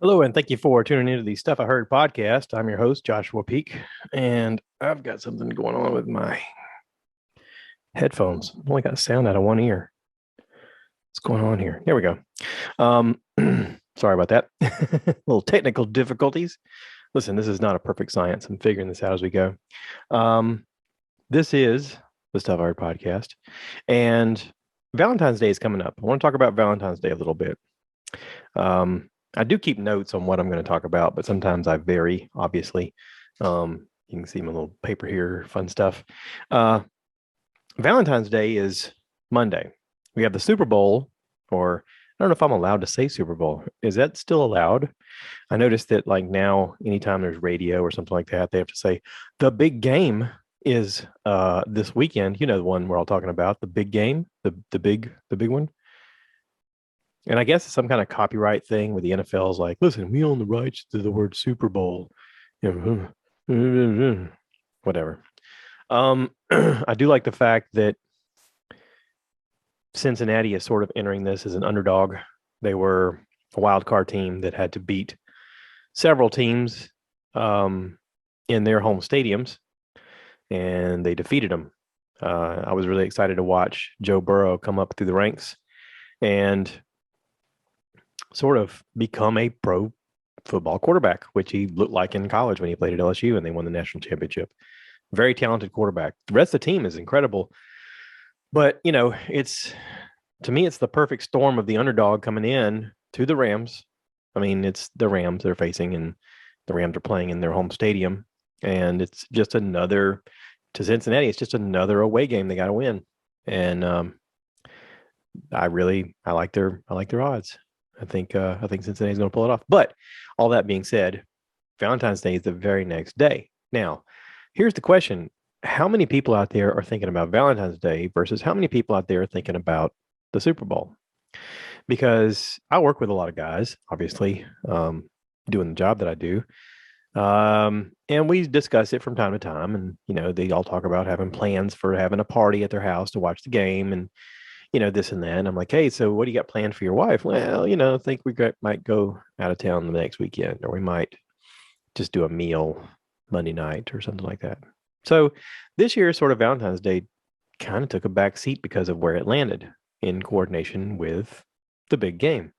Hello, and thank you for tuning into the Stuff I Heard podcast. I'm your host, Joshua Peak, and I've got something going on with my headphones. I've only got sound out of one ear. What's going on here? Here we go. Um, sorry about that. Little technical difficulties. Listen, this is not a perfect science. I'm figuring this out as we go. Um, this is the Stuff I Heard podcast, and Valentine's Day is coming up. I want to talk about Valentine's Day a little bit. I do keep notes on what I'm going to talk about, but sometimes I vary, obviously. You can see my little paper here, fun stuff. Uh, Valentine's Day is Monday. We have the Super Bowl, or I don't know if I'm allowed to say Super Bowl. Is that still allowed? I noticed that like now, anytime there's radio or something like that, they have to say the big game is this weekend. You know the one we're all talking about, the big game, the big one. And I guess it's some kind of copyright thing where the NFL is like, listen, we own the rights to the word Super Bowl. You know, whatever. I do like the fact that Cincinnati is sort of entering this as an underdog. They were a wild card team that had to beat several teams in their home stadiums, and they defeated them. I was really excited to watch Joe Burrow come up through the ranks and sort of become a pro football quarterback, which he looked like in college when he played at LSU and they won the national championship. Very talented quarterback. The rest of the team is incredible. But, you know, it's to me, it's the perfect storm of the underdog coming in to the Rams. I mean, it's the Rams they're facing, and the Rams are playing in their home stadium. And it's just another to Cincinnati, it's just another away game they got to win. And I like their odds. I think Cincinnati's going to pull it off. But all that being said, Valentine's Day is the very next day. Now, here's the question: how many people out there are thinking about Valentine's Day versus how many people out there are thinking about the Super Bowl? Because I work with a lot of guys, obviously, doing the job that I do. And we discuss it from time to time. And, you know, they all talk about having plans for having a party at their house to watch the game and, you know, this and that. And I'm like, hey, so what do you got planned for your wife? Well, you know, I think might go out of town the next weekend, or we might just do a meal Monday night or something like that. So this year, sort of Valentine's Day kind of took a back seat because of where it landed in coordination with the big game.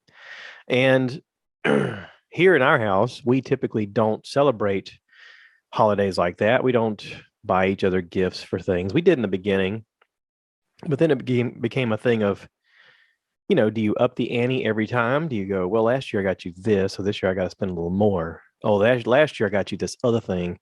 And here in our house, we typically don't celebrate holidays like that. We don't buy each other gifts for things. We did in the beginning, but then it became a thing of, you know, do you up the ante every time? Do you go, well, last year I got you this, so this year I got to spend a little more. Oh, last year I got you this other thing,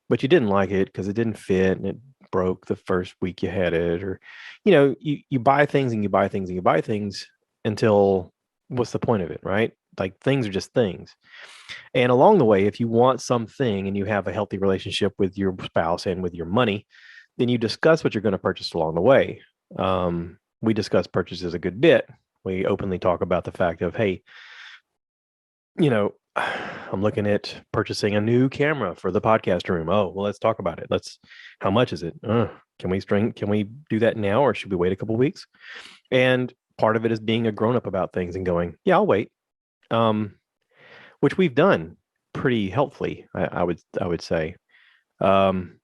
but you didn't like it because it didn't fit and it broke the first week you had it, or, you know, you buy things and you buy things and you buy things until what's the point of it, right? Like things are just things. And along the way, if you want something and you have a healthy relationship with your spouse and with your money, then you discuss what you're going to purchase along the way. We discuss purchases a good bit. We openly talk about the fact of, hey, you know, I'm looking at purchasing a new camera for the podcast room. Oh, well, let's talk about it. How much is it? Can we do that now, or should we wait a couple weeks? And part of it is being a grown up about things and going, yeah, I'll wait. Which we've done pretty helpfully, I would say. Um,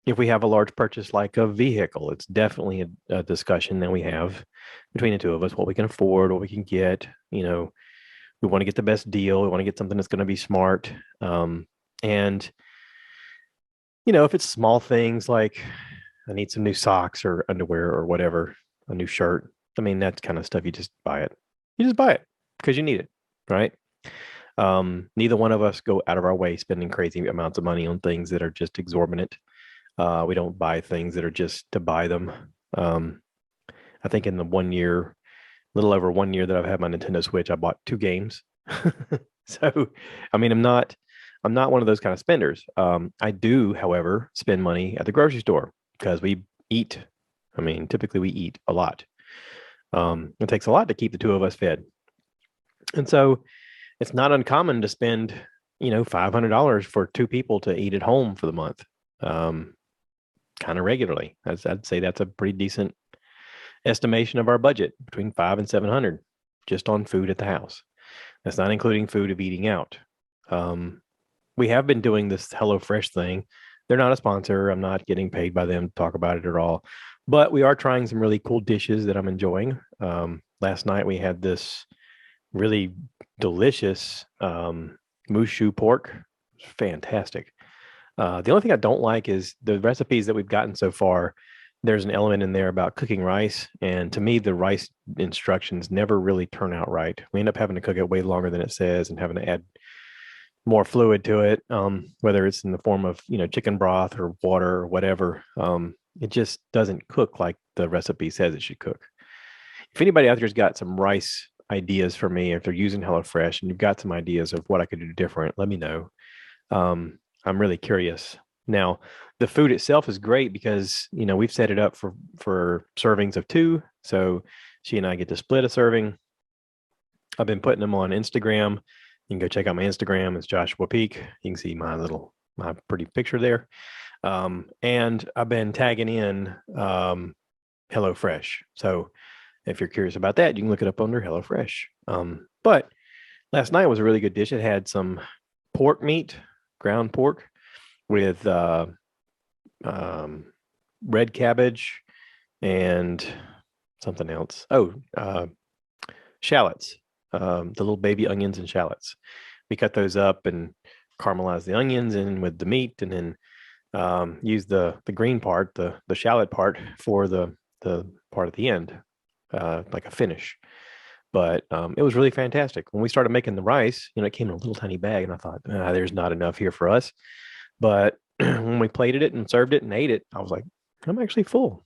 if we have a large purchase like a vehicle, it's definitely a discussion that we have between the two of us, what we can afford, what we can get. You know, we want to get the best deal. We want to get something that's going to be smart. And, you know, if it's small things like I need some new socks or underwear or whatever, a new shirt, I mean, that kind of stuff, you just buy it. You just buy it because you need it, right? Neither one of us go out of our way spending crazy amounts of money on things that are just exorbitant. We don't buy things that are just to buy them. I think in the 1 year, little over 1 year that I've had my Nintendo Switch, I bought two games. So, I mean, I'm not one of those kind of spenders. I do, however, spend money at the grocery store because we eat. I mean, typically we eat a lot. It takes a lot to keep the two of us fed, and so it's not uncommon to spend, you know, $500 for two people to eat at home for the month. Kind of regularly. I'd say that's a pretty decent estimation of our budget, between 5 and 700 just on food at the house. That's not including food of eating out. Um, we have been doing this HelloFresh thing. They're not a sponsor. I'm not getting paid by them to talk about it at all. But we are trying some really cool dishes that I'm enjoying. Last night we had this really delicious mushu pork. It's fantastic. The only thing I don't like is the recipes that we've gotten so far. There's an element in there about cooking rice, and to me, the rice instructions never really turn out right. We end up having to cook it way longer than it says, and having to add more fluid to it, whether it's in the form of chicken broth or water or whatever. It just doesn't cook like the recipe says it should cook. If anybody out there's got some rice ideas for me, if they're using HelloFresh and you've got some ideas of what I could do different, let me know. I'm really curious. Now, the food itself is great because we've set it up for servings of 2, so she and I get to split a serving. I've been putting them on Instagram. You can go check out my Instagram. It's Joshua Peak. You can see my pretty picture there. And I've been tagging in HelloFresh. So if you're curious about that, you can look it up under HelloFresh. But last night was a really good dish. It had some pork meat, ground pork, with red cabbage and something else. Shallots, the little baby onions and shallots. We cut those up and caramelize the onions in with the meat, and then use the green part, the shallot part, for the part at the end, like a finish. But it was really fantastic. When we started making the rice, it came in a little tiny bag, and I thought, there's not enough here for us. But when we plated it and served it and ate it, I was like, I'm actually full.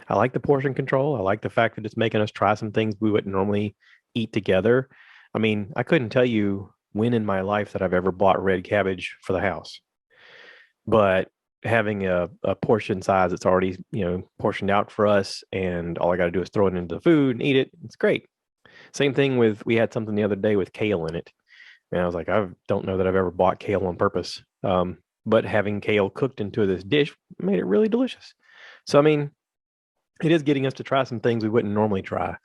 I like the portion control. I like the fact that it's making us try some things we wouldn't normally eat together. I mean, I couldn't tell you when in my life that I've ever bought red cabbage for the house. But having a portion size that's already, portioned out for us, and all I got to do is throw it into the food and eat it, it's great. Same thing we had something the other day with kale in it. And I was like, I don't know that I've ever bought kale on purpose. But having kale cooked into this dish made it really delicious. So, I mean, it is getting us to try some things we wouldn't normally try.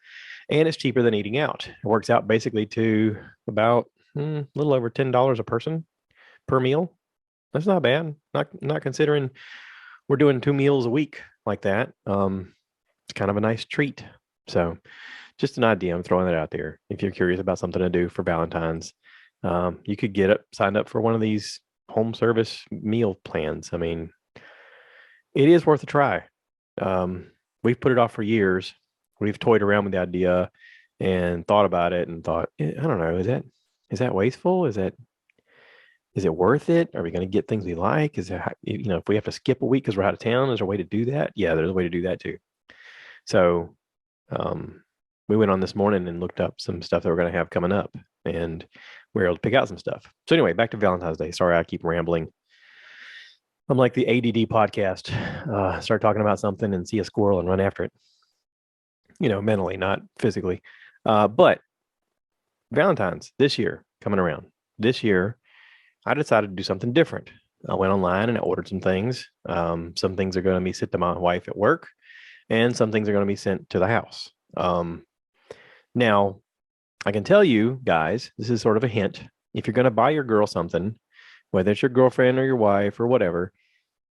And it's cheaper than eating out. It works out basically to about a little over $10 a person per meal. That's not bad. Not considering we're doing 2 meals a week like that. It's kind of a nice treat. So just an idea. I'm throwing that out there. If you're curious about something to do for Valentine's, you could signed up for one of these home service meal plans. I mean, it is worth a try. We've put it off for years. We've toyed around with the idea and thought about it and thought, I don't know, is that wasteful? Is it worth it? Are we going to get things we like? Is it, if we have to skip a week because we're out of town, is there a way to do that? Yeah, there's a way to do that too. So, we went on this morning and looked up some stuff that we're going to have coming up, and we were able to pick out some stuff. So anyway, back to Valentine's Day. Sorry, I keep rambling. I'm like the ADD podcast. Start talking about something and see a squirrel and run after it. Mentally, not physically. But Valentine's this year coming around. This year, I decided to do something different. I went online and I ordered some things. Some things are going to be sent to my wife at work, and some things are going to be sent to the house. Now, I can tell you guys, this is sort of a hint. If you're going to buy your girl something, whether it's your girlfriend or your wife or whatever,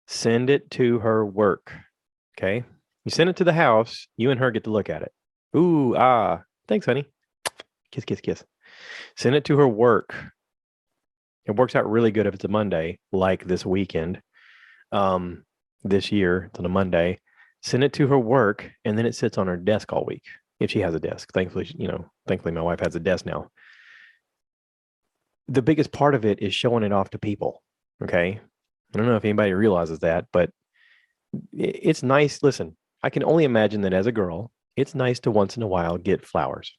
send it to her work. Okay? You send it to the house, you and her get to look at it. Ooh, thanks, honey. Kiss, kiss, kiss. Send it to her work. It works out really good if it's a Monday, like this weekend. This year, it's on a Monday. Send it to her work, and then it sits on her desk all week, if she has a desk. Thankfully, my wife has a desk now. The biggest part of it is showing it off to people. Okay. I don't know if anybody realizes that, but it's nice. Listen, I can only imagine that as a girl, it's nice to once in a while get flowers.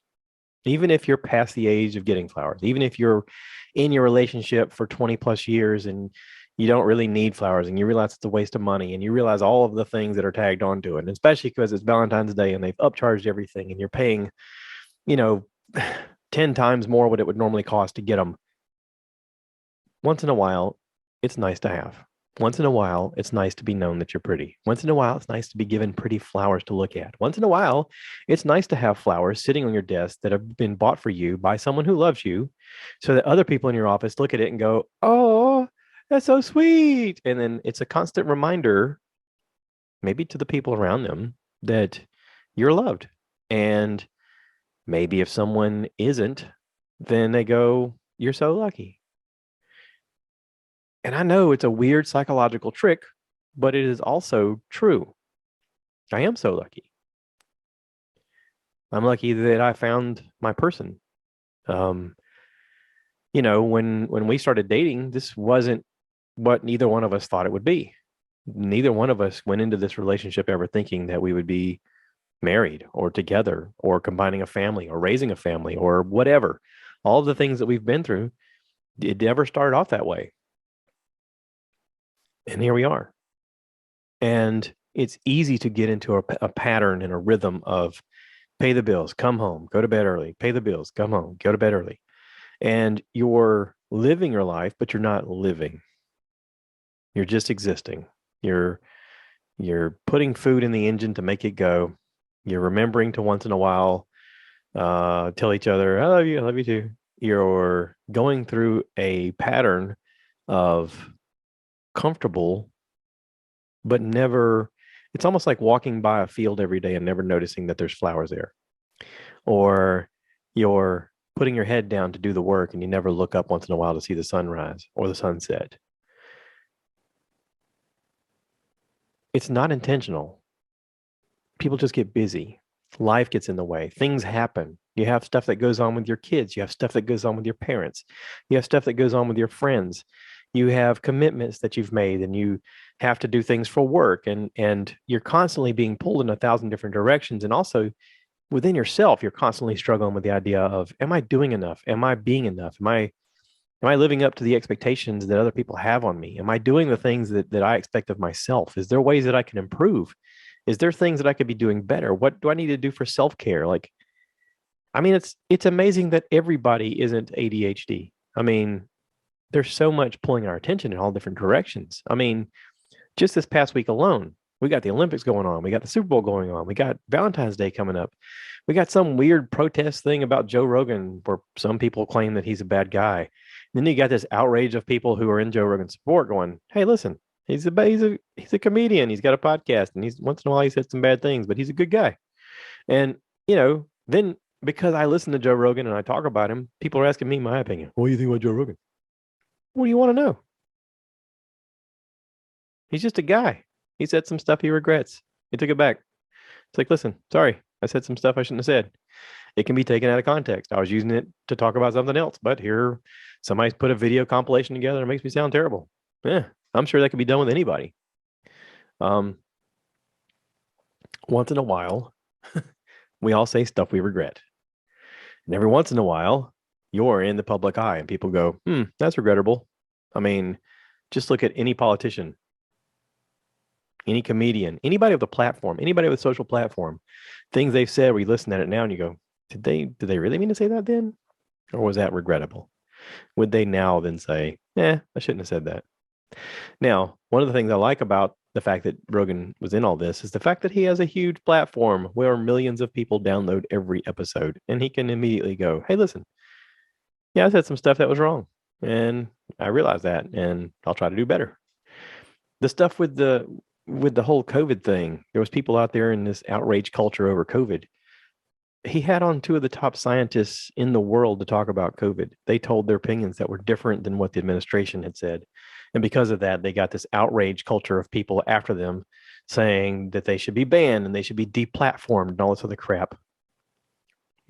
Even if you're past the age of getting flowers, even if you're in your relationship for 20 plus years and you don't really need flowers, and you realize it's a waste of money, and you realize all of the things that are tagged onto it, and especially because it's Valentine's Day and they've upcharged everything, and you're paying, 10 times more what it would normally cost to get them. Once in a while, it's nice to have. Once in a while, it's nice to be known that you're pretty. Once in a while, it's nice to be given pretty flowers to look at. Once in a while, it's nice to have flowers sitting on your desk that have been bought for you by someone who loves you so that other people in your office look at it and go, "Oh, that's so sweet." And then it's a constant reminder, maybe to the people around them, that you're loved. And maybe if someone isn't, then they go, "You're so lucky." And I know it's a weird psychological trick, but it is also true. I am so lucky. I'm lucky that I found my person. Um, when we started dating, this wasn't what neither one of us thought it would be. Neither one of us went into this relationship ever thinking that we would be married or together or combining a family or raising a family or whatever. All of the things that we've been through, it never started off that way. And here we are. And it's easy to get into a pattern and a rhythm of pay the bills, come home, go to bed early, pay the bills, come home, go to bed early. And you're living your life, but you're not living. You're just existing. You're putting food in the engine to make it go. You're remembering to once in a while tell each other, I love you too. You're going through a pattern of comfortable, but never, it's almost like walking by a field every day and never noticing that there's flowers there. Or you're putting your head down to do the work and you never look up once in a while to see the sunrise or the sunset. It's not intentional. People just get busy. Life gets in the way. Things happen. You have stuff that goes on with your kids. You have stuff that goes on with your parents. You have stuff that goes on with your friends. You have commitments that you've made and you have to do things for work and you're constantly being pulled in 1,000 different directions. And also within yourself, you're constantly struggling with the idea of, am I doing enough? Am I being enough? Am I living up to the expectations that other people have on me? Am I doing the things that I expect of myself? Is there ways that I can improve? Is there things that I could be doing better? What do I need to do for self-care? Like, I mean, it's amazing that everybody isn't ADHD. I mean, there's so much pulling our attention in all different directions. I mean, just this past week alone, we got the Olympics going on. We got the Super Bowl going on. We got Valentine's Day coming up. We got some weird protest thing about Joe Rogan where some people claim that he's a bad guy. And then you got this outrage of people who are in Joe Rogan's support going, "Hey, listen, he's a comedian. He's got a podcast and he's once in a while he said some bad things, but he's a good guy." And, then because I listen to Joe Rogan and I talk about him, people are asking me my opinion. "What do you think about Joe Rogan?" What do you want to know? He's just a guy. He said some stuff he regrets. He took it back. It's like, listen, sorry, I said some stuff I shouldn't have said. It can be taken out of context. I was using it to talk about something else, but here somebody's put a video compilation together and it makes me sound terrible. Yeah, I'm sure that could be done with anybody. Um, Once in a while, we all say stuff we regret. And every once in a while, you're in the public eye and people go, that's regrettable. I mean, just look at any politician, any comedian, anybody with a platform, anybody with a social platform, things they've said, we listen at it now and you go, did they really mean to say that then? Or was that regrettable? Would they now then say, I shouldn't have said that? Now, one of the things I like about the fact that Rogan was in all this is the fact that he has a huge platform where millions of people download every episode and he can immediately go, "Hey, listen, yeah, I said some stuff that was wrong. And I realized that and I'll try to do better." The stuff with the whole COVID thing, there was people out there in this outrage culture over COVID. He had on two of the top scientists in the world to talk about COVID. They told their opinions that were different than what the administration had said. And because of that, they got this outrage culture of people after them saying that they should be banned and they should be deplatformed and all this other crap.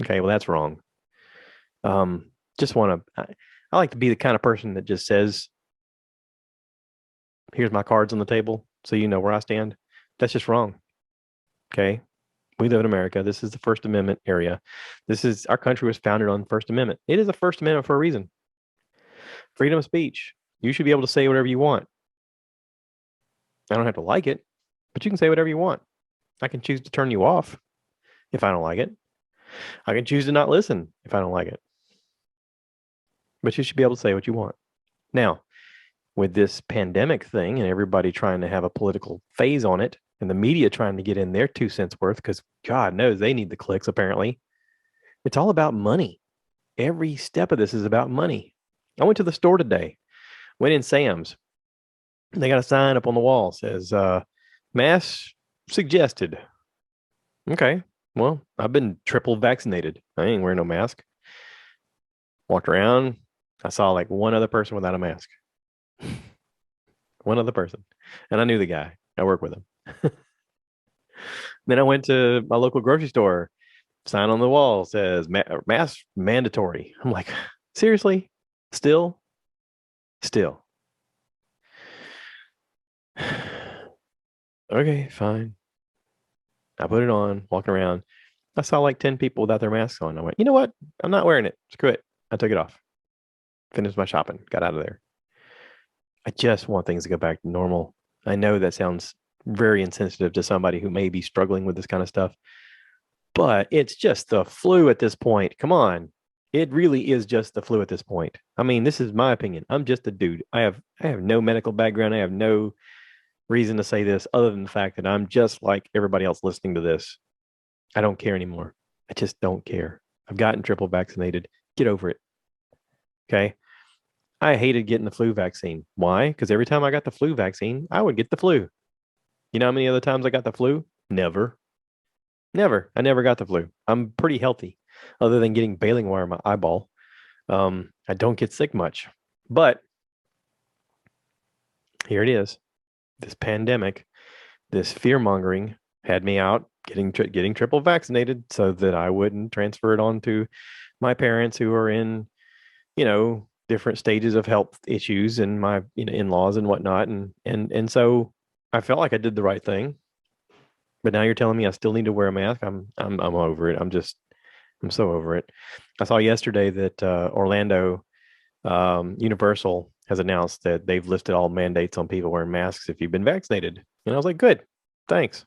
Okay, well, that's wrong. Just want to, I like to be the kind of person that just says, "Here's my cards on the table, so you know where I stand." That's just wrong. Okay. We live in America. This is the First Amendment area. Our country was founded on the First Amendment. It is a First Amendment for a reason. Freedom of speech. You should be able to say whatever you want. I don't have to like it, but you can say whatever you want. I can choose to turn you off if I don't like it. I can choose to not listen if I don't like it. But you should be able to say what you want. Now, with this pandemic thing and everybody trying to have a political phase on it and the media trying to get in their 2 cents worth because God knows they need the clicks, apparently. It's all about money. Every step of this is about money. I went to the store today, went in Sam's. They got a sign up on the wall says, mask suggested. Okay. Well, I've been triple vaccinated. I ain't wearing no mask. Walked around. I saw like one other person without a mask. One other person. And I knew the guy. I work with him. Then I went to my local grocery store. Sign on the wall says mask mandatory. I'm like, seriously? Still? Still. Okay, fine. I put it on, walking around. I saw like 10 people without their masks on. I went, you know what? I'm not wearing it. Screw it. I took it off. Finished my shopping. Got out of there. I just want things to go back to normal. I know that sounds very insensitive to somebody who may be struggling with this kind of stuff, but it's just the flu at this point. Come on. It really is just the flu at this point. I mean, this is my opinion. I'm just a dude. I have no medical background. I have no reason to say this other than the fact that I'm just like everybody else listening to this. I don't care anymore. I just don't care. I've gotten triple vaccinated. Get over it. Okay. I hated getting the flu vaccine. Why? Because every time I got the flu vaccine, I would get the flu. You know how many other times I got the flu? Never. Never. I never got the flu. I'm pretty healthy, other than getting baling wire in my eyeball. I don't get sick much. But here it is. This pandemic, this fear mongering had me out getting triple vaccinated so that I wouldn't transfer it on to my parents who are in, different stages of health issues and my in-laws and whatnot. And so I felt like I did the right thing. But now you're telling me I still need to wear a mask. I'm over it. I'm so over it. I saw yesterday that Orlando Universal has announced that they've lifted all mandates on people wearing masks if you've been vaccinated. And I was like, good, thanks.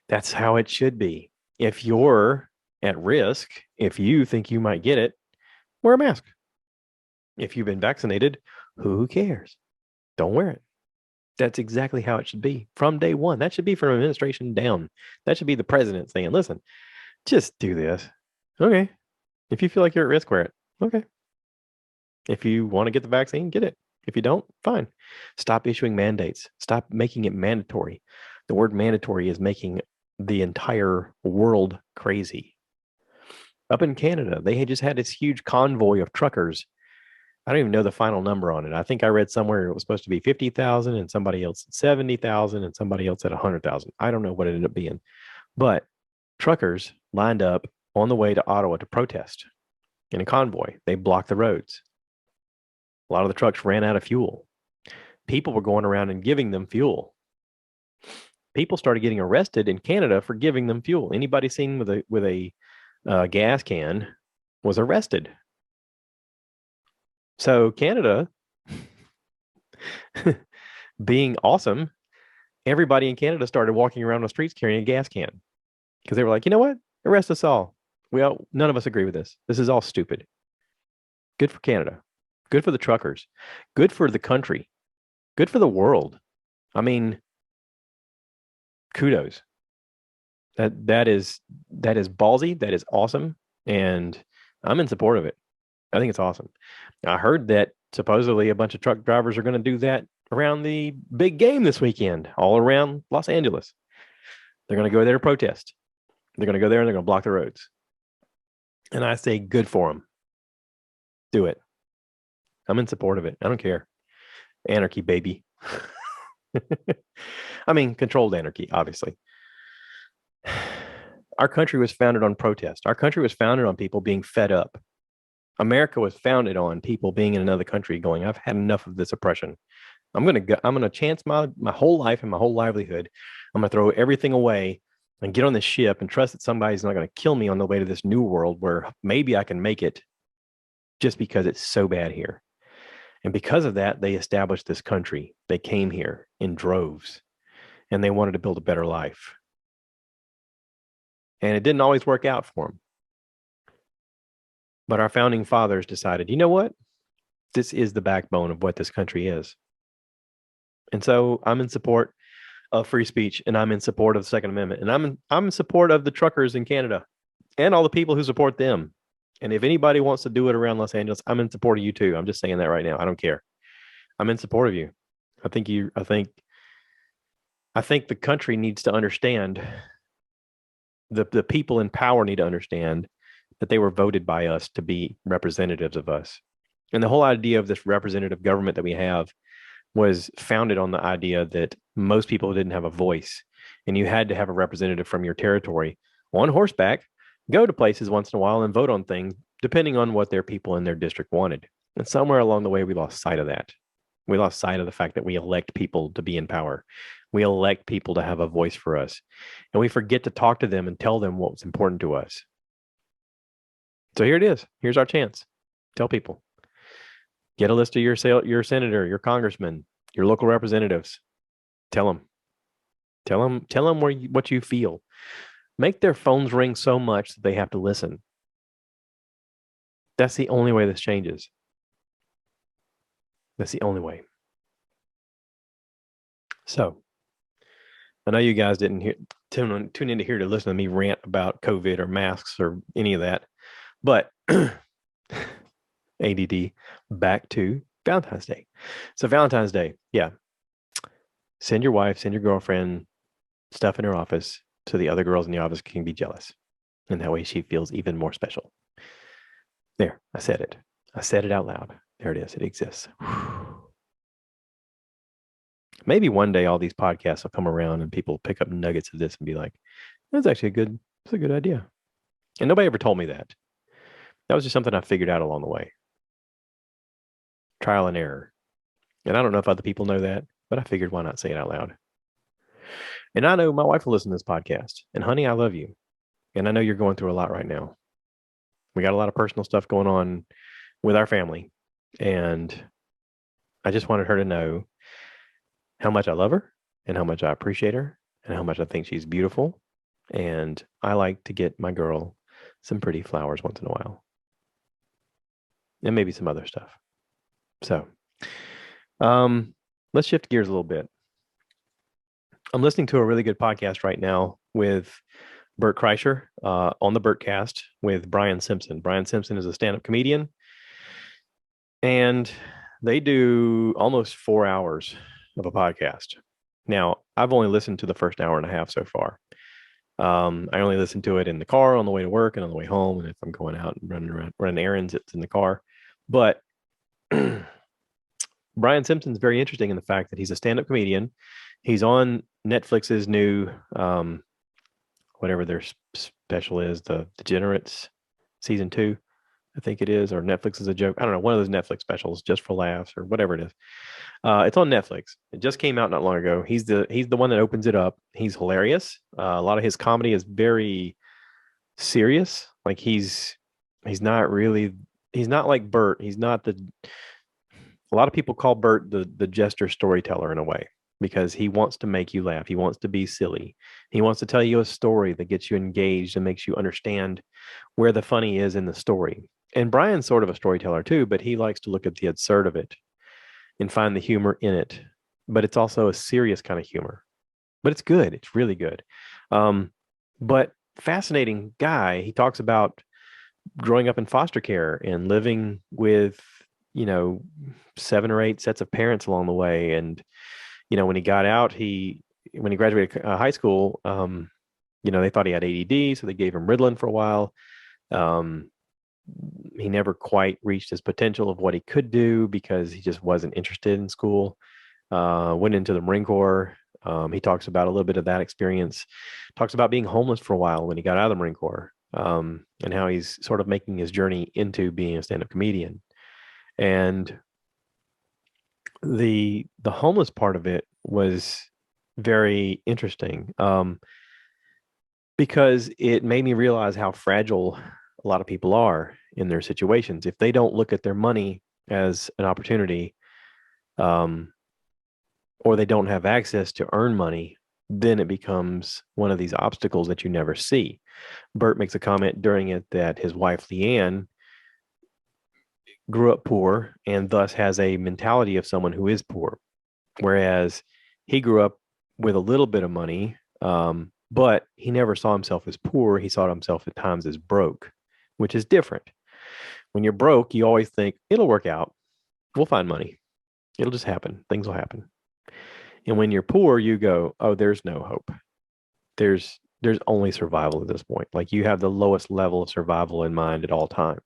That's how it should be. If you're at risk, if you think you might get it, wear a mask. If you've been vaccinated, who cares? Don't wear it. That's exactly how it should be from day one. That should be from administration down. That should be the president saying, listen, just do this. Okay. If you feel like you're at risk, wear it. Okay. If you want to get the vaccine, get it. If you don't, fine. Stop issuing mandates. Stop making it mandatory. The word mandatory is making the entire world crazy. Up in Canada, they had just had this huge convoy of truckers. I don't even know the final number on it. I think I read somewhere it was supposed to be 50,000 and somebody else said 70,000 and somebody else said 100,000. I don't know what it ended up being. But truckers lined up on the way to Ottawa to protest in a convoy. They blocked the roads. A lot of the trucks ran out of fuel. People were going around and giving them fuel. People started getting arrested in Canada for giving them fuel. Anybody seen with a gas can was arrested. So Canada, being awesome, everybody in Canada started walking around the streets carrying a gas can because they were like, you know what? Arrest us all. None of us agree with this. This is all stupid. Good for Canada. Good for the truckers. Good for the country. Good for the world. I mean, kudos. That is ballsy. That is awesome, and I'm in support of it. I think it's awesome. I heard that supposedly a bunch of truck drivers are going to do that around the big game this weekend, all around Los Angeles. They're going to go there to protest. They're going to go there and they're going to block the roads. And I say, good for them. Do it. I'm in support of it. I don't care. Anarchy, baby. I mean, controlled anarchy, obviously. Our country was founded on protest. Our country was founded on people being fed up. America was founded on people being in another country going, I've had enough of this oppression. I'm gonna chance my whole life and my whole livelihood. I'm gonna throw everything away and get on this ship and trust that somebody's not gonna kill me on the way to this new world where maybe I can make it just because it's so bad here. And because of that, they established this country. They came here in droves and they wanted to build a better life. And it didn't always work out for them. But our founding fathers decided, you know what? This is the backbone of what this country is. And so I'm in support of free speech, and I'm in support of the Second Amendment, and I'm in support of the truckers in Canada and all the people who support them. And if anybody wants to do it around Los Angeles, I'm in support of you too. I'm just saying that right now. I don't care. I'm in support of you. I think the country needs to understand, the people in power need to understand that they were voted by us to be representatives of us. And the whole idea of this representative government that we have was founded on the idea that most people didn't have a voice, and you had to have a representative from your territory on horseback go to places once in a while and vote on things depending on what their people in their district wanted. And somewhere along the way, we lost sight of that. We lost sight of the fact that we elect people to be in power. We elect people to have a voice for us, and we forget to talk to them and tell them what's important to us. So here it is. Here's our chance. Tell people. Get a list of your senator, your congressman, your local representatives. Tell them. Tell them what you feel. Make their phones ring so much that they have to listen. That's the only way this changes. That's the only way. So, I know you guys didn't tune into here to listen to me rant about COVID or masks or any of that, but ADD, back to Valentine's Day. So Valentine's Day, yeah. Send your wife, send your girlfriend stuff in her office so the other girls in the office can be jealous. And that way she feels even more special. There, I said it. I said it out loud. There it is. It exists. Maybe one day all these podcasts will come around and people pick up nuggets of this and be like, that's actually a good idea. And nobody ever told me that. That was just something I figured out along the way. Trial and error. And I don't know if other people know that, but I figured why not say it out loud. And I know my wife will listen to this podcast. And honey, I love you. And I know you're going through a lot right now. We got a lot of personal stuff going on with our family. And I just wanted her to know how much I love her and how much I appreciate her and how much I think she's beautiful. And I like to get my girl some pretty flowers once in a while. And maybe some other stuff. So, let's shift gears a little bit. I'm listening to a really good podcast right now with Bert Kreischer on the Bertcast with Brian Simpson. Brian Simpson is a stand-up comedian, and they do almost 4 hours of a podcast. Now, I've only listened to the first hour and a half so far. I only listen to it in the car on the way to work and on the way home, and if I'm going out and running errands, it's in the car. But Brian Simpson's very interesting in the fact that he's a stand-up comedian. He's on Netflix's new, whatever their special is, the Degenerates season 2, I think it is, or Netflix is a joke. I don't know, one of those Netflix specials, just for laughs or whatever it is. It's on Netflix. It just came out not long ago. He's the one that opens it up. He's hilarious. A lot of his comedy is very serious. Like he's not like Bert. A lot of people call Bert the jester storyteller in a way, because he wants to make you laugh. He wants to be silly. He wants to tell you a story that gets you engaged and makes you understand where the funny is in the story. And Brian's sort of a storyteller too, but he likes to look at the absurd of it and find the humor in it. But it's also a serious kind of humor. But it's good. It's really good. But fascinating guy. He talks about growing up in foster care and living with, 7 or 8 sets of parents along the way. And, when he got out, when he graduated high school, they thought he had ADD, so they gave him Ritalin for a while. He never quite reached his potential of what he could do because he just wasn't interested in school. Went into the Marine Corps. He talks about a little bit of that experience. Talks about being homeless for a while when he got out of the Marine Corps, and how he's sort of making his journey into being a stand-up comedian. And the homeless part of it was very interesting, because it made me realize how fragile a lot of people are in their situations. If they don't look at their money as an opportunity, or they don't have access to earn money, then it becomes one of these obstacles that you never see. Bert makes a comment during it that his wife, Leanne, grew up poor and thus has a mentality of someone who is poor, whereas he grew up with a little bit of money, but he never saw himself as poor. He saw himself at times as broke, which is different. When you're broke, you always think it'll work out. We'll find money. It'll just happen. Things will happen. And when you're poor, you go, oh, there's no hope. There's only survival at this point. Like you have the lowest level of survival in mind at all times.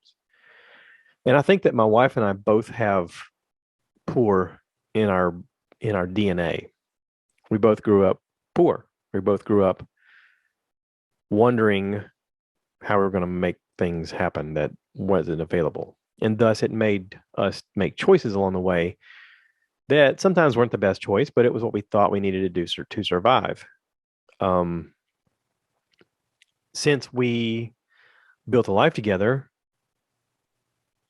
And I think that my wife and I both have poor in our DNA. We both grew up poor. We both grew up wondering how we were going to make things happen that wasn't available. And thus it made us make choices along the way that sometimes weren't the best choice, but it was what we thought we needed to do to survive. Since we built a life together,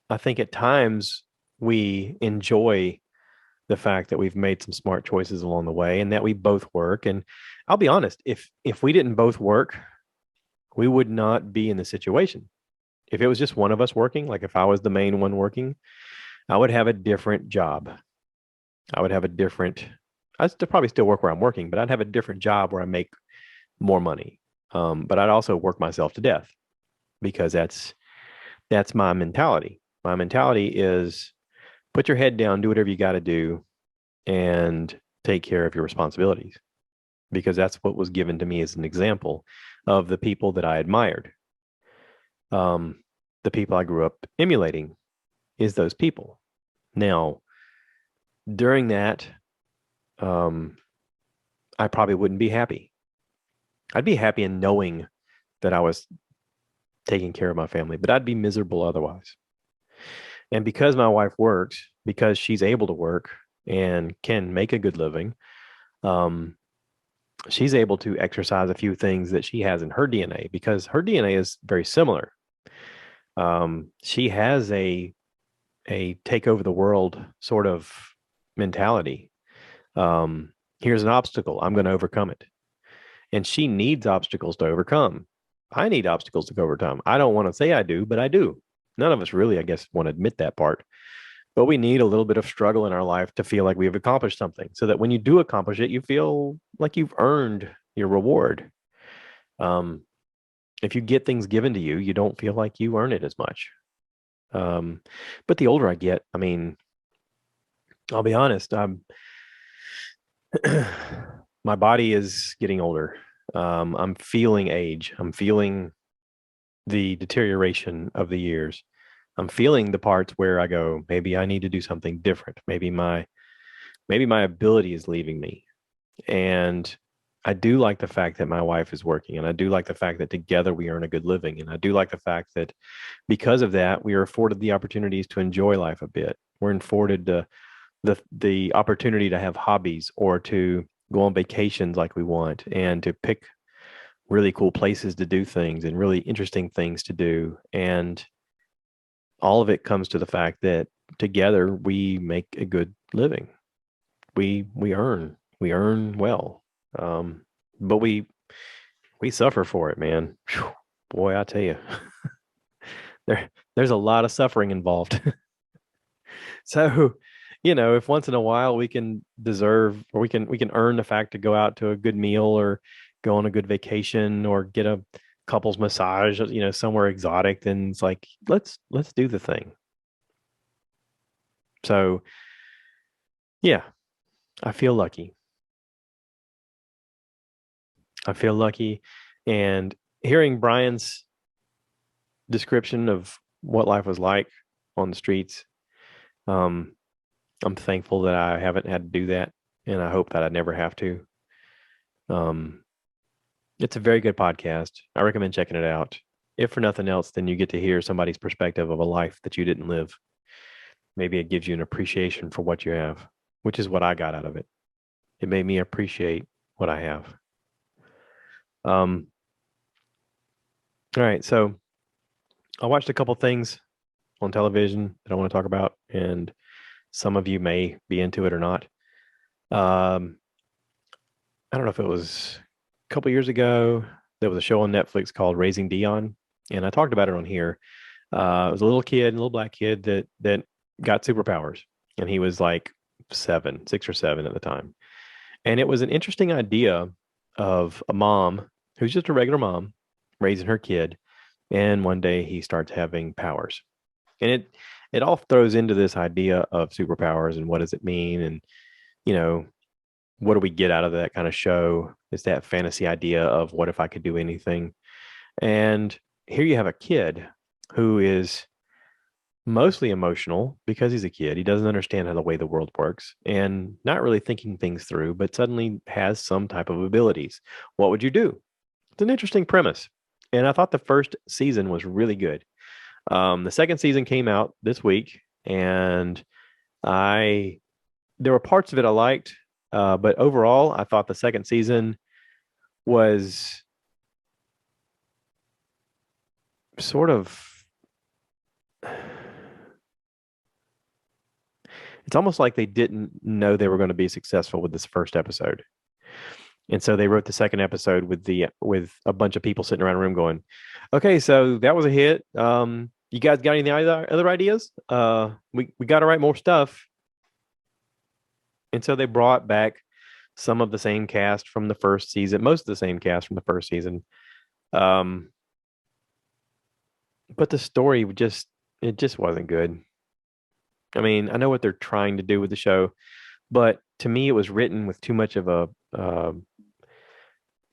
I think at times we enjoy the fact that we've made some smart choices along the way and that we both work. And I'll be honest, if we didn't both work, we would not be in the situation. If it was just one of us working, like if I was the main one working, I would have a different job. I would have a different, I'd probably still work where I'm working, but I'd have a different job where I make more money. But I'd also work myself to death because that's my mentality. My mentality is put your head down, do whatever you got to do, and take care of your responsibilities because that's what was given to me as an example of the people that I admired. The people I grew up emulating is those people. Now, during that, I probably wouldn't be happy. I'd be happy in knowing that I was taking care of my family, but I'd be miserable otherwise. And because my wife works, because she's able to work and can make a good living, she's able to exercise a few things that she has in her DNA because her DNA is very similar. She has a take over the world sort of mentality. Here's an obstacle. I'm going to overcome it. And she needs obstacles to overcome. I need obstacles to overcome. I don't want to say I do, but I do. None of us really, I guess, want to admit that part. But we need a little bit of struggle in our life to feel like we have accomplished something so that when you do accomplish it, you feel like you've earned your reward. If you get things given to you, you don't feel like you earn it as much. But the older I get, I mean, I'll be honest, my body is getting older. I'm feeling age. I'm feeling the deterioration of the years. I'm feeling the parts where I go, maybe I need to do something different. Maybe my ability is leaving me. And I do like the fact that my wife is working, and I do like the fact that together we earn a good living. And I do like the fact that because of that, we are afforded the opportunities to enjoy life a bit. We're afforded the opportunity to have hobbies or to go on vacations like we want and to pick really cool places to do things and really interesting things to do. And all of it comes to the fact that together we make a good living. We earn well. But we suffer for it, man. Whew, boy, I tell you, there's a lot of suffering involved. So, if once in a while we can deserve or we can earn the fact to go out to a good meal or go on a good vacation or get a couples massage, somewhere exotic, then it's like let's do the thing. So, yeah, I feel lucky. I feel lucky and hearing Brian's description of what life was like on the streets, um I'm thankful that I haven't had to do that, and I hope that I never have to. Um, it's a very good podcast. I recommend checking it out. If for nothing else, then you get to hear somebody's perspective of a life that you didn't live. Maybe it gives you an appreciation for what you have, which is what I got out of it. It made me appreciate what I have. Um, all right, so I watched a couple things on television that I want to talk about, and some of you may be into it or not. I don't know if it was couple years ago. There was a show on Netflix called Raising Dion, and I talked about it on here. It was a little kid, a little black kid that got superpowers, and he was like 6 or 7 at the time. And it was an interesting idea of a mom who's just a regular mom raising her kid, and one day he starts having powers. And it all throws into this idea of superpowers and what does it mean, and you know, what do we get out of that kind of show? It's that fantasy idea of what if I could do anything? And here you have a kid who is mostly emotional because he's a kid. He doesn't understand how the way the world works and not really thinking things through, but suddenly has some type of abilities. What would you do? It's an interesting premise. And I thought the first season was really good. The second season came out this week, and I there were parts of it I liked, but overall, I thought the second season was sort of. It's almost like they didn't know they were going to be successful with this first episode, and so they wrote the second episode with a bunch of people sitting around a room going, "Okay, so that was a hit. You guys got any other ideas? We got to write more stuff." And so they brought back some of the same cast from the first season, most of the same cast from the first season. Um, but the story it just wasn't good. I mean, I know what they're trying to do with the show, but to me, it was written with too much of a.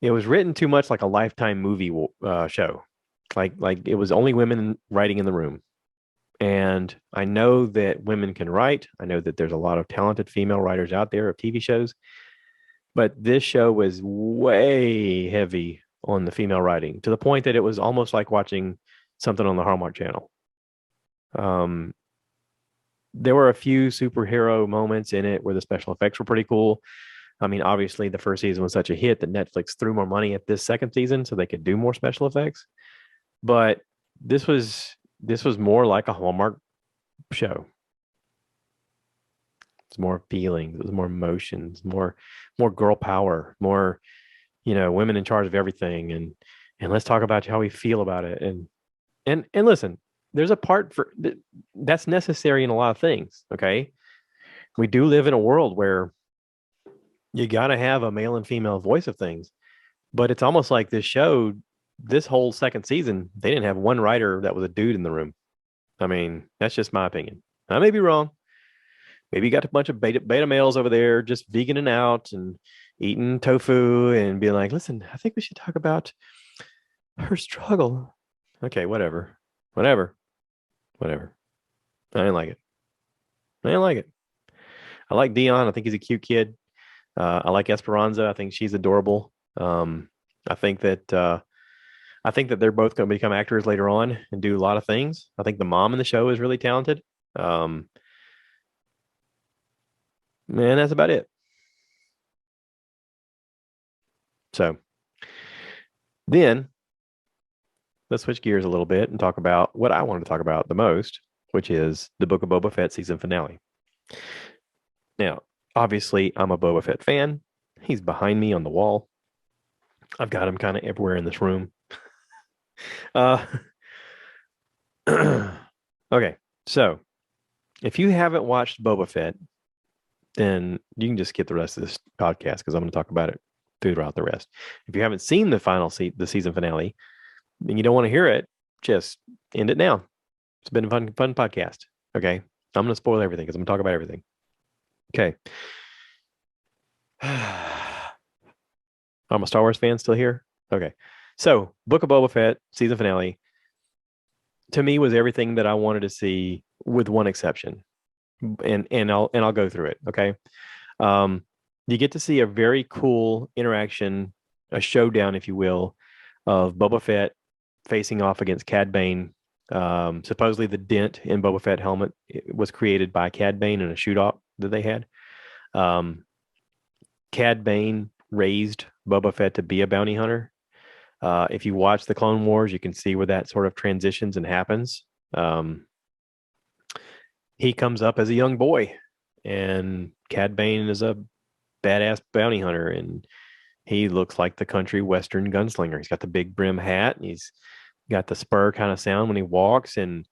It was written too much like a Lifetime movie show, like it was only women writing in the room. And I know that women can write. I know that there's a lot of talented female writers out there of TV shows, but this show was way heavy on the female writing to the point that it was almost like watching something on the Hallmark Channel. Um, there were a few superhero moments in it where the special effects were pretty cool. I mean, obviously, the first season was such a hit that Netflix threw more money at this second season so they could do more special effects. But this was more like a Hallmark show. It's more feelings, it was more emotions, more girl power, more women in charge of everything, and let's talk about how we feel about it. And listen, there's a part for that's necessary in a lot of things. Okay, we do live in a world where you got to have a male and female voice of things, but it's almost like this show, this whole second season, they didn't have one writer that was a dude in the room. I mean, that's just my opinion. I may be wrong. Maybe you got a bunch of beta males over there just veganing out and eating tofu and being like, listen, I think we should talk about her struggle. Okay, whatever. Whatever. Whatever. I didn't like it. I didn't like it. I like Dion. I think he's a cute kid. I like Esperanza. I think she's adorable. I think that I think that they're both going to become actors later on and do a lot of things. I think the mom in the show is really talented. Um, and that's about it. So then let's switch gears a little bit and talk about what I wanted to talk about the most, which is the Book of Boba Fett season finale. Now, obviously, I'm a Boba Fett fan. He's behind me on the wall. I've got him kind of everywhere in this room. Uh, okay, so if you haven't watched Boba Fett, then you can just skip the rest of this podcast because I'm going to talk about it throughout the rest. If you haven't seen the season finale, and you don't want to hear it, just end it now. It's been a fun podcast. Okay. I'm going to spoil everything because I'm going to talk about everything. Okay. I'm a Star Wars fan still here. Okay. So, Book of Boba Fett season finale to me was everything that I wanted to see with one exception. And I'll go through it. Okay. You get to see a very cool interaction, a showdown, if you will, of Boba Fett facing off against Cad Bane. Supposedly the dent in Boba Fett helmet was created by Cad Bane in a shootout that they had. Cad Bane raised Boba Fett to be a bounty hunter. If you watch the Clone Wars, you can see where that sort of transitions and happens. He comes up as a young boy, and Cad Bane is a badass bounty hunter, and he looks like the country western gunslinger. He's got the big brim hat, and he's got the spur kind of sound when he walks. And,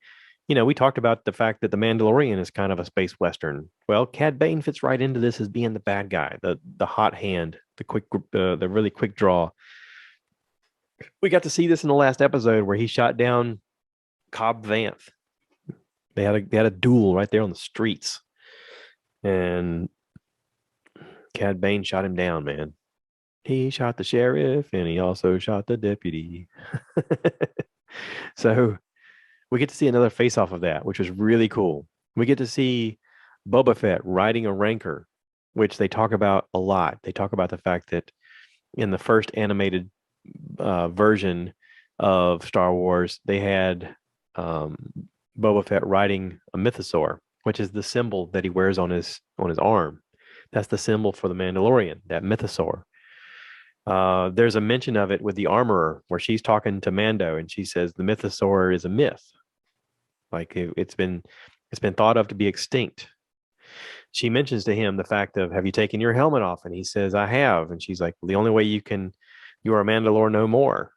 we talked about the fact that the Mandalorian is kind of a space Western. Well, Cad Bane fits right into this as being the bad guy, the hot hand, the really quick draw. We got to see this in the last episode where he shot down Cobb Vanth. They had a duel right there on the streets, and Cad Bane shot him down, man. He shot the sheriff and he also shot the deputy. So we get to see another face off of that, which was really cool. We get to see Boba Fett riding a Rancor, which they talk about a lot. They talk about the fact that in the first animated version of Star Wars, they had Boba Fett riding a mythosaur, which is the symbol that he wears on his arm. That's the symbol for the Mandalorian, that mythosaur. There's a mention of it with the armorer where she's talking to Mando and she says the mythosaur is a myth. Like it's been thought of to be extinct. She mentions to him the fact of, have you taken your helmet off? And he says, I have. And she's like, well, the only way you are a Mandalore no more.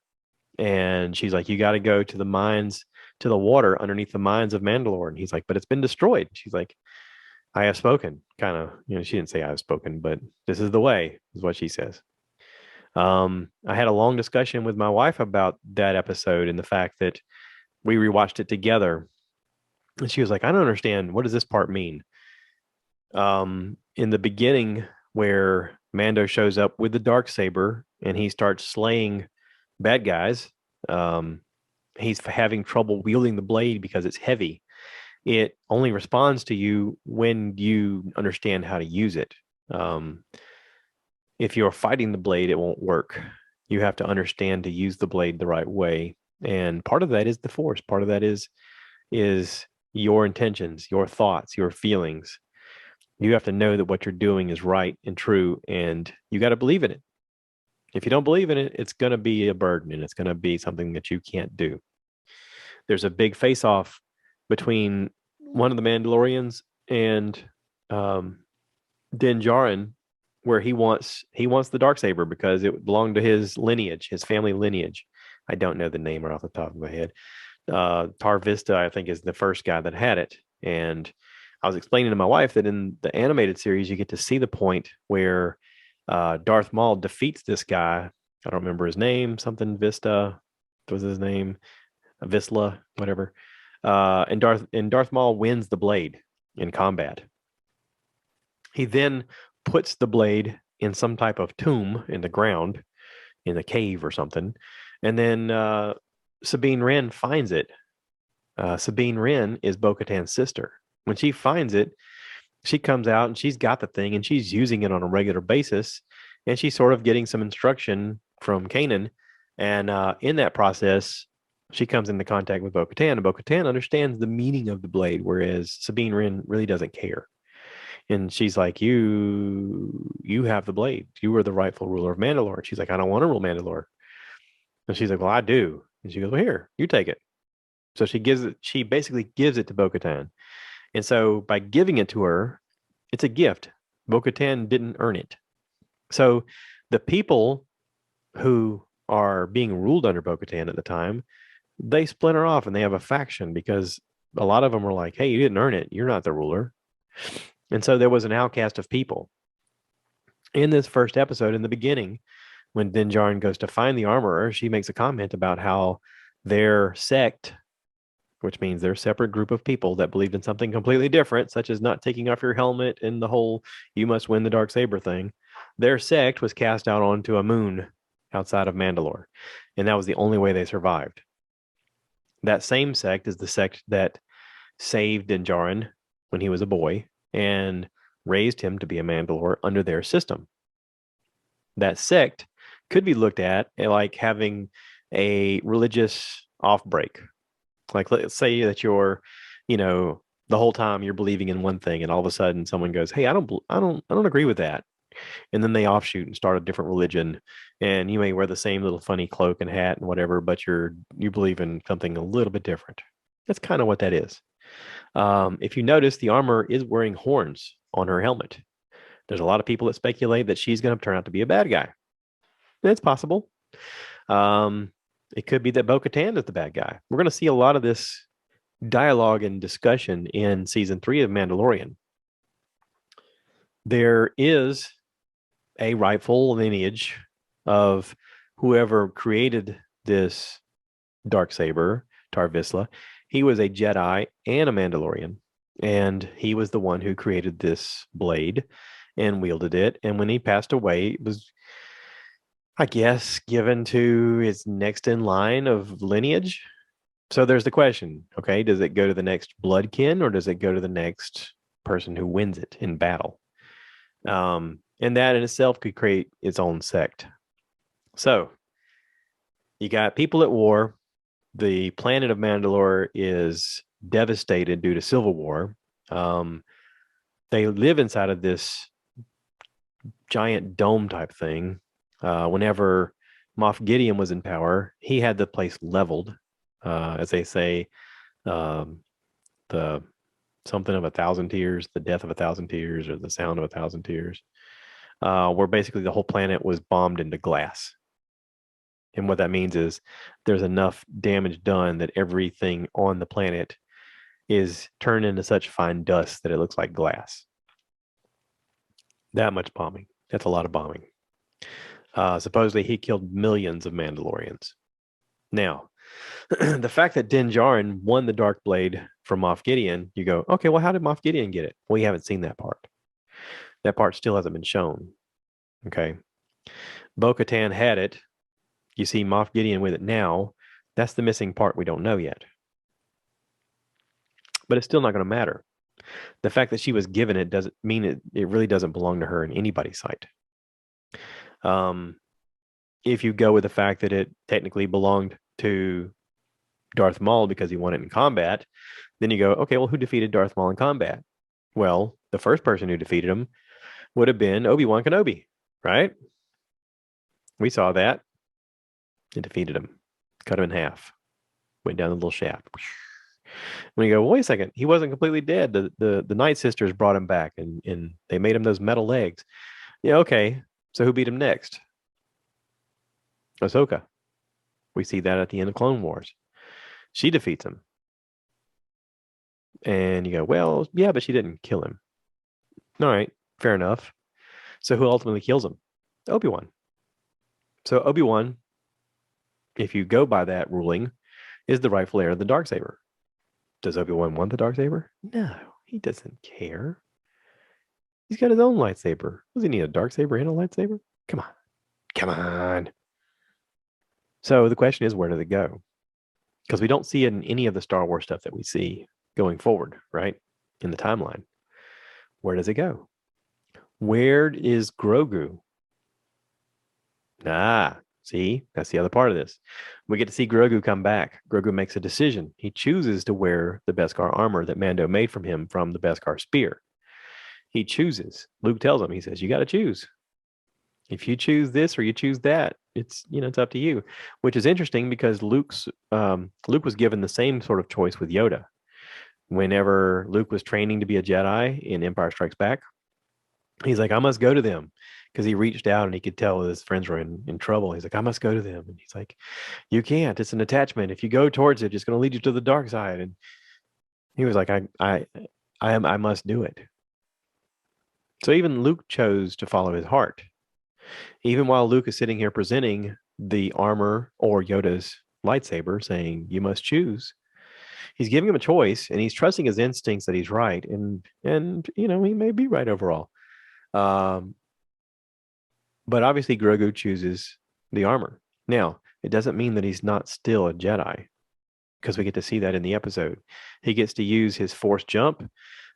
And she's like, you got to go to the mines, to the water underneath the mines of Mandalore. And he's like, but it's been destroyed. She's like, I have spoken. Kind of, she didn't say I have spoken, but this is the way, is what she says. I had a long discussion with my wife about that episode and the fact that we rewatched it together. And she was like, I don't understand. What does this part mean? In the beginning, where Mando shows up with the Darksaber and he starts slaying bad guys, he's having trouble wielding the blade because it's heavy. It only responds to you when you understand how to use it. If you're fighting the blade, it won't work. You have to understand to use the blade the right way. And part of that is the Force. Part of that is your intentions, your thoughts, your feelings. You have to know that what you're doing is right and true, and you got to believe in it. If you don't believe in it, it's going to be a burden and it's going to be something that you can't do. There's a big face-off between one of the Mandalorians and Din Djarin, where he wants the Darksaber because it belonged to his lineage, his family lineage. I don't know the name right off the top of my head. Tar Vista, I think, is the first guy that had it. And I was explaining to my wife that in the animated series, you get to see the point where Darth Maul defeats this guy. I don't remember his name. Something Vista was his name. Visla, whatever. And Darth Maul wins the blade in combat. He then puts the blade in some type of tomb in the ground, in a cave or something. And then Sabine Wren finds it. Sabine Wren is Bo-Katan's sister. When she finds it, she comes out and she's got the thing and she's using it on a regular basis. And she's sort of getting some instruction from Kanan. And in that process, she comes into contact with Bo-Katan. And Bo-Katan understands the meaning of the blade, whereas Sabine Wren really doesn't care. And she's like, you have the blade. You are the rightful ruler of Mandalore. And she's like, I don't want to rule Mandalore. And she's like, well, I do. And she goes, well, here, you take it. So she basically gives it to Bo-Katan. And so by giving it to her, it's a gift. Bo-Katan didn't earn it. So the people who are being ruled under Bo-Katan at the time, they splinter off and they have a faction because a lot of them were like, hey, you didn't earn it. You're not the ruler. And so there was an outcast of people. In this first episode, in the beginning, when Din Djarin goes to find the armorer, she makes a comment about how their sect, which means they're a separate group of people that believed in something completely different, such as not taking off your helmet and the whole you must win the Darksaber thing. Their sect was cast out onto a moon outside of Mandalore. And that was the only way they survived. That same sect is the sect that saved Din Djarin when he was a boy and raised him to be a Mandalore under their system. That sect could be looked at like having a religious off break. Like, let's say that you're, the whole time you're believing in one thing, and all of a sudden someone goes, "Hey, I don't agree with that," and then they offshoot and start a different religion, and you may wear the same little funny cloak and hat and whatever, but you believe in something a little bit different. That's kind of what that is. If you notice, the armor is wearing horns on her helmet. There's a lot of people that speculate that she's going to turn out to be a bad guy. It's possible. It could be that Bo-Katan is the bad guy. We're going to see a lot of this dialogue and discussion in season 3 of Mandalorian. There is a rightful lineage of whoever created this Darksaber, Tar Vizsla. He was a Jedi and a Mandalorian, and he was the one who created this blade and wielded it. And when he passed away, it was, I guess, given to his next in line of lineage. So there's the question, okay, does it go to the next bloodkin or does it go to the next person who wins it in battle? And that in itself could create its own sect. So you got people at war. The planet of Mandalore is devastated due to civil war. They live inside of this giant dome type thing. Whenever Moff Gideon was in power, he had the place leveled. As they say, the something of 1,000 tears, the death of 1,000 tears, or the sound of 1,000 tears, where basically the whole planet was bombed into glass. And what that means is there's enough damage done that everything on the planet is turned into such fine dust that it looks like glass. That much bombing. That's a lot of bombing. Supposedly he killed millions of Mandalorians. Now, the fact that Din Djarin won the Dark Blade from Moff Gideon, you go, okay, well, how did Moff Gideon get it? We haven't seen that part. That part still hasn't been shown. Okay. Bo-Katan had it. You see Moff Gideon with it now. That's the missing part we don't know yet. But it's still not going to matter. The fact that she was given it doesn't mean it really doesn't belong to her in anybody's sight. If you go with the fact that it technically belonged to Darth Maul because he won it in combat, then you go, okay, well, who defeated Darth Maul in combat? Well, the first person who defeated him would have been Obi-Wan Kenobi, right? We saw that. It defeated him, cut him in half, went down the little shaft. When you go, well, wait a second, he wasn't completely dead. The Night Sisters brought him back and they made him those metal legs. Yeah, okay. So who beat him next? Ahsoka. We see that at the end of Clone Wars. She defeats him. And you go, well, yeah, but she didn't kill him. All right, fair enough. So who ultimately kills him? Obi-Wan. So Obi-Wan, if you go by that ruling, is the rightful heir of the Darksaber. Does Obi-Wan want the Darksaber? No, he doesn't care. He's got his own lightsaber. Does he need a Darksaber and a lightsaber? Come on. Come on. So the question is, where does it go? Because we don't see it in any of the Star Wars stuff that we see going forward, right? In the timeline. Where does it go? Where is Grogu? See, that's the other part of this. We get to see Grogu come back. Grogu makes a decision. He chooses to wear the Beskar armor that Mando made from him from the Beskar spear. He chooses. Luke tells him, he says, you got to choose. If you choose this or you choose that, it's up to you. Which is interesting because Luke was given the same sort of choice with Yoda. Whenever Luke was training to be a Jedi in Empire Strikes Back, he's like, I must go to them. Because he reached out and he could tell his friends were in trouble. He's like, I must go to them. And he's like, you can't. It's an attachment. If you go towards it, it's going to lead you to the dark side. And he was like, I must do it. So even Luke chose to follow his heart. Even while Luke is sitting here presenting the armor or Yoda's lightsaber, saying, you must choose. He's giving him a choice and he's trusting his instincts that he's right. And he may be right overall. But obviously Grogu chooses the armor. Now, it doesn't mean that he's not still a Jedi, because we get to see that in the episode. He gets to use his force jump.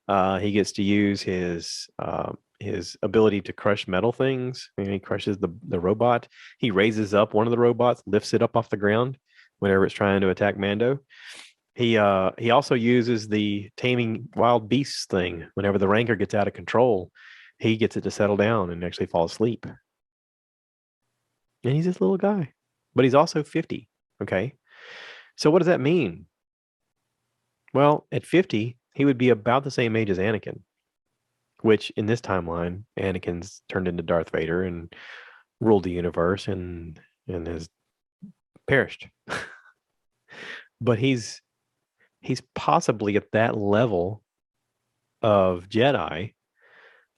He gets to use his ability to crush metal things. He crushes the robot. He raises up one of the robots, lifts it up off the ground whenever it's trying to attack Mando. He also uses the taming wild beasts thing. Whenever the Rancor gets out of control, he gets it to settle down and actually fall asleep. And he's this little guy, but he's also 50. Okay. So what does that mean? Well, at 50, he would be about the same age as Anakin, which in this timeline, Anakin's turned into Darth Vader and ruled the universe and has perished. But he's possibly at that level of Jedi,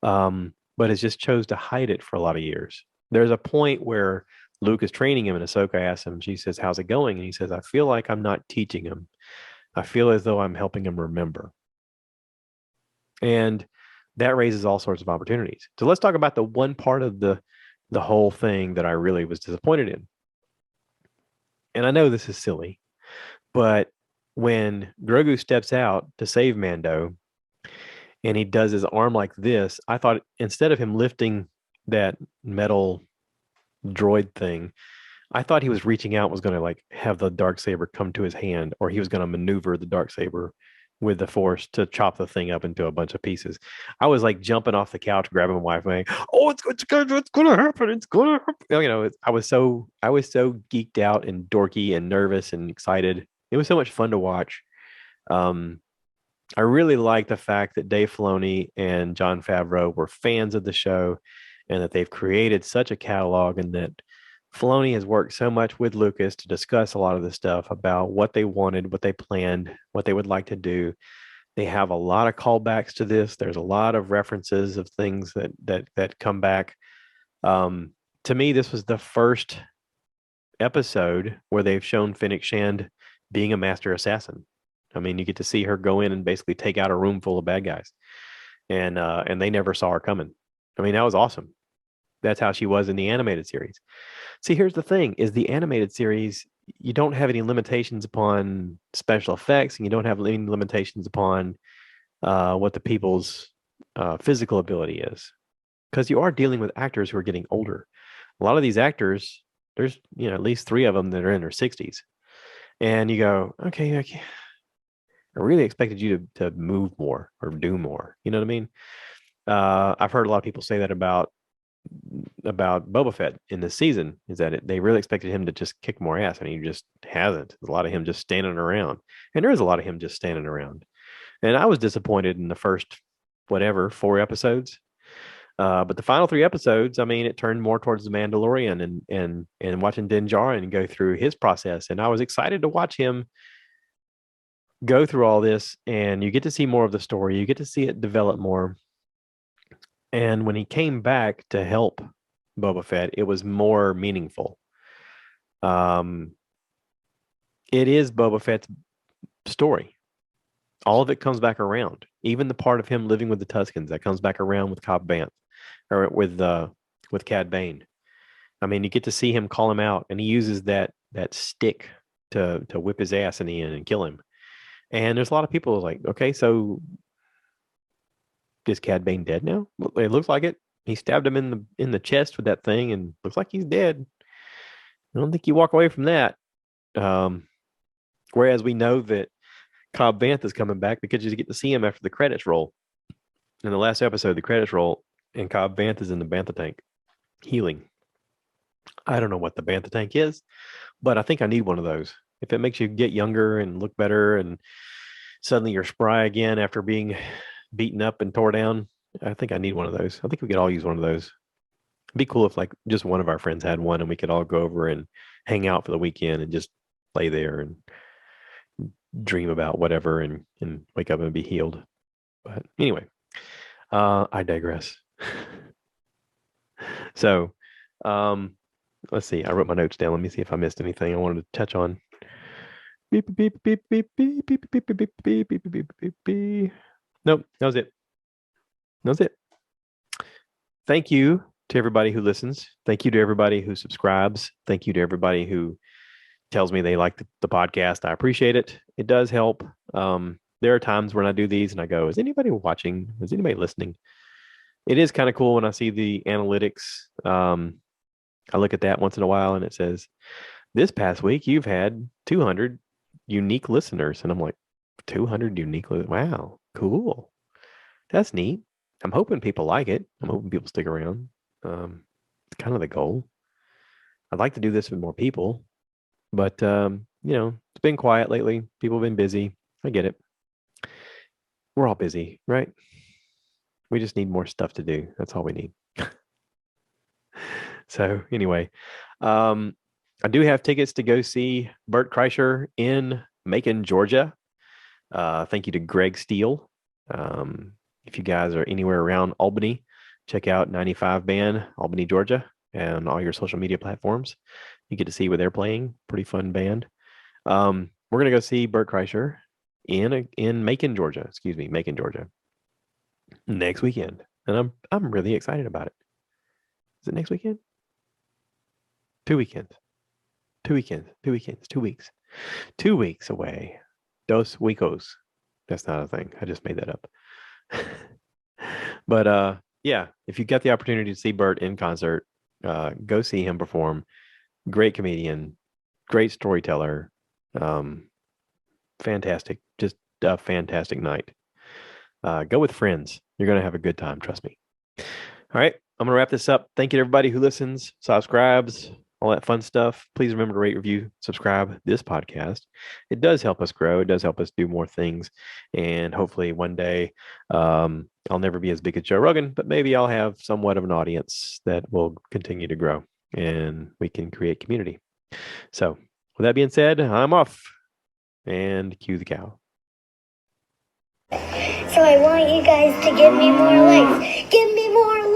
but has just chose to hide it for a lot of years. There's a point where Luke is training him, and Ahsoka asks him, she says, "How's it going?" And he says, "I feel like I'm not teaching him. I feel as though I'm helping him remember." And that raises all sorts of opportunities. So let's talk about the one part of the whole thing that I really was disappointed in. And I know this is silly, but when Grogu steps out to save Mando and he does his arm like this, I thought instead of him lifting that metal droid thing, I thought he was reaching out, was going to like have the dark saber come to his hand, or he was going to maneuver the dark saber with the force to chop the thing up into a bunch of pieces. I was like jumping off the couch, grabbing my wife, going, "Oh, it's going to happen! It's going to happen!" You know, I was so geeked out and dorky and nervous and excited. It was so much fun to watch. Um, I really like the fact that Dave Filoni and Jon Favreau were fans of the show, and that they've created such a catalog, and that Filoni has worked so much with Lucas to discuss a lot of the stuff about what they wanted, what they planned, what they would like to do. They have a lot of callbacks to this. There's a lot of references of things that come back. To me, this was the first episode where they've shown Fennec Shand being a master assassin. I mean, you get to see her go in and basically take out a room full of bad guys, and they never saw her coming. I mean, that was awesome. That's how she was in the animated series. See, here's the thing: is the animated series, you don't have any limitations upon special effects, and you don't have any limitations upon what the people's physical ability is, because you are dealing with actors who are getting older. A lot of these actors, there's at least 3 of them that are in their 60s, and you go, okay, I really expected you to move more or do more. You know what I mean? I've heard a lot of people say that about Boba Fett in this season, is that they really expected him to just kick more ass, and he just hasn't. There's a lot of him just standing around, and there is a lot of him just standing around. And I was disappointed in the first 4 episodes. But the final 3 episodes, I mean, it turned more towards the Mandalorian and watching Din Djarin go through his process, and I was excited to watch him go through all this, and you get to see more of the story. You get to see it develop more. And when he came back to help Boba Fett, it was more meaningful. Um, it is Boba Fett's story. All of it comes back around. Even the part of him living with the Tuskens that comes back around with Cobb Vanth, or with Cad Bane. I mean, you get to see him call him out, and he uses that stick to whip his ass in the end and kill him. And there's a lot of people like, okay, so is Cad Bane dead now? It looks like it. He stabbed him in the chest with that thing, and looks like he's dead. I don't think you walk away from that. Whereas we know that Cobb Vanth is coming back because you get to see him after the credits roll. In the last episode, the credits roll, and Cobb Vanth is in the Bantha tank healing. I don't know what the Bantha tank is, but I think I need one of those. If it makes you get younger and look better, and suddenly you're spry again after being beaten up and tore down, I think I need one of those. I think we could all use one of those. It'd be cool if like just one of our friends had one, and we could all go over and hang out for the weekend and just lay there and dream about whatever and wake up and be healed. But anyway, I digress. So let's see. I wrote my notes down. Let me see if I missed anything I wanted to touch on. Beep beep beep beep beep beep beep beep beep beep beep beep beep beep. Nope, that was it. That was it. Thank you to everybody who listens. Thank you to everybody who subscribes. Thank you to everybody who tells me they like the podcast. I appreciate it. It does help. There are times when I do these and I go, is anybody watching? Is anybody listening? It is kind of cool when I see the analytics. I look at that once in a while, and it says, this past week, you've had 200 unique listeners. And I'm like, 200 unique listeners? Wow, cool. That's neat. I'm hoping people like it. I'm hoping people stick around. It's kind of the goal. I'd like to do this with more people, but it's been quiet lately. People have been busy. I get it. We're all busy, right? We just need more stuff to do. That's all we need. So anyway, I do have tickets to go see Bert Kreischer in Macon, Georgia. Thank you to Greg Steele. If you guys are anywhere around Albany, check out 95 Band, Albany, Georgia, and all your social media platforms. You get to see what they're playing. Pretty fun band. We're gonna go see Bert Kreischer in Macon, Georgia. Excuse me, Macon, Georgia, next weekend, and I'm really excited about it. Is it next weekend? 2 weekends. 2 weekends. 2 weekends. 2 weeks. 2 weeks away. Dos weekos. That's not a thing. I just made that up. But yeah, if you get the opportunity to see Bert in concert, go see him perform. Great comedian, great storyteller. Fantastic. Just a fantastic night. Go with friends. You're going to have a good time. Trust me. All right. I'm going to wrap this up. Thank you to everybody who listens, subscribes, all that fun stuff. Please remember to rate, review, subscribe this podcast. It does help us grow. It does help us do more things. And hopefully one day I'll never be as big as Joe Rogan, but maybe I'll have somewhat of an audience that will continue to grow and we can create community. So with that being said, I'm off. And cue the cow. So I want you guys to give me more likes. Give me more likes.